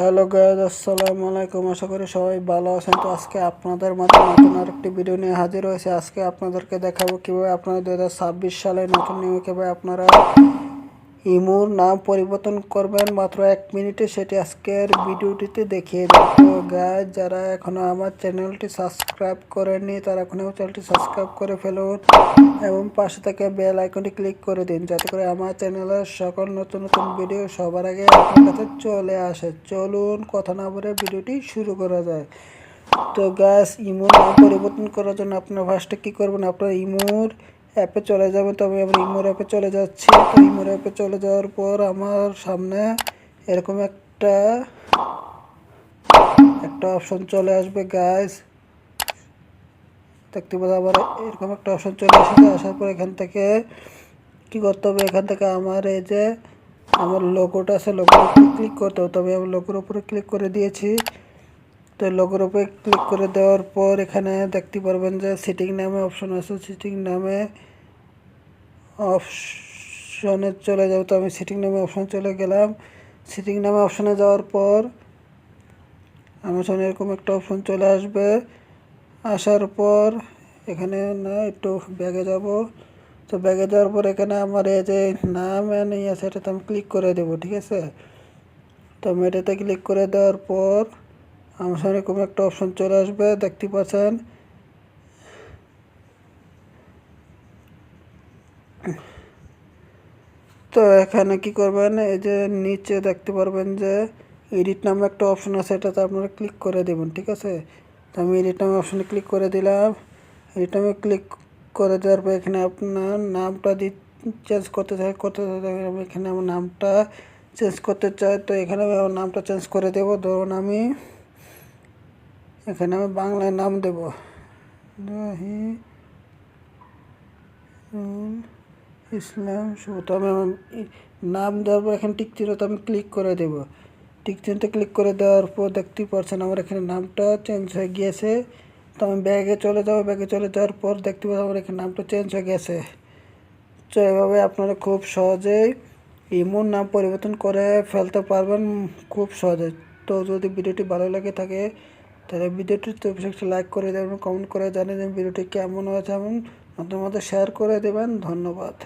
Hello guys, আসসালামু আলাইকুম। আশা করি সবাই ভালো আছেন। তো আজকে আপনাদের মাঝে নতুন আরেকটি ভিডিও নিয়ে হাজির হয়েছে। আজকে আপনাদেরকে দেখাবো কিভাবে আপনারা 2026 সালে নতুন নিয়মে কিভাবে আপনারা ইমোর নাম পরিবর্তন করবেন মাত্র 1 মিনিটে, সেটি আজকের ভিডিওটিতে দেখিয়ে দেব। তো গাইস, যারা এখনো আমার চ্যানেলটি সাবস্ক্রাইব করেননি তারা এখনো চ্যানেলটি সাবস্ক্রাইব করে ফেলুন এবং পাশে থেকে বেল আইকনটি ক্লিক করে দিন, যাতে করে আমার চ্যানেলের সকল নতুন নতুন ভিডিও সবার আগে আপনার কাছে চলে আসে। চলুন কথা না বলে ভিডিওটি শুরু করা যায়। তো গাইস, ইমোর নাম পরিবর্তন করার জন্য আপনার ফার্স্টে কী করবেন, আপনার ইমোর অ্যাপে চলে যাবেন। তো আমি আবার ইমোর অ্যাপে চলে যাচ্ছি। তো ইমোর অ্যাপে চলে যাওয়ার পর আমার সামনে এরকম একটা অপশন চলে আসবে গাইস, দেখতে পাবো। আবার এরকম একটা অপশন চলে এসেছে। আসার পর এখান থেকে কী করতে হবে, এখান থেকে আমার এই যে আমার লোগোটা আছে, লোগোর উপরে ক্লিক করতে হবে। তবে আমি লোগোর উপরে ক্লিক করে দিয়েছি। তো লোগোর উপরে ক্লিক করে দেওয়ার পর এখানে দেখতে পারবেন যে সেটিং নামে অপশন আছে। সেটিং নামে অপশনে চলে যাবো। তো আমি সেটিং নামে অপশন চলে গেলাম। সেটিং নামে অপশনে যাওয়ার পর আমার সামনে এরকম একটা অপশন চলে আসবে। আসার পর এখানে না একটু ব্যাগে যাব। তো ব্যাগে যাওয়ার পর এখানে আমার এই যে নাম আছে, এটাতে আমি ক্লিক করে দেবো, ঠিক আছে। তো আমি এটাতে ক্লিক করে দেওয়ার পর আমার সামনে এরকম একটা অপশন চলে আসবে, দেখতে পাচ্ছেন। তো এখানে কি করবেন, এই যে নিচে দেখতে পারবেন যে এডিট নামে একটা অপশন আছে, এটাতে আপনারা ক্লিক করে দেবেন, ঠিক আছে। তো আমি এডিট নামে অপশনে ক্লিক করে দিলাম। এডিট নামে ক্লিক করে দেওয়ার পর এখানে আপনার নামটা চেঞ্জ করতে চাই আমি এখানে আমার নামটা চেঞ্জ করতে চাই। তো এখানে আমি আমার নামটা চেঞ্জ করে দেবো। ধরুন আমি এখানে বাংলায় নাম দেব, ইসলাম শুভ। তো আমি আমার নাম দেওয়ার পর এখানে টিক চিহ্নতে আমি ক্লিক করে দেব। টিক চিহ্নতে ক্লিক করে দেওয়ার পর দেখতেই পাচ্ছেন আমার এখানে নামটা চেঞ্জ হয়ে গিয়েছে। তো আমি ব্যাগে চলে যাবো। ব্যাগে চলে যাওয়ার পর দেখতে পাচ্ছি আমার এখানে নামটা চেঞ্জ হয়ে গেছে। তো এভাবে আপনারা খুব সহজেই ইমোর নাম পরিবর্তন করে ফেলতে পারবেন, খুব সহজে। তো যদি ভিডিওটি ভালো লাগে থাকে তাহলে ভিডিওটিতে একটা লাইক করে দেবেন, কমেন্ট করে জানিয়ে দেবেন ভিডিওটি কেমন হয়েছে এবং আপনাদের মধ্যে শেয়ার করে দেবেন। ধন্যবাদ।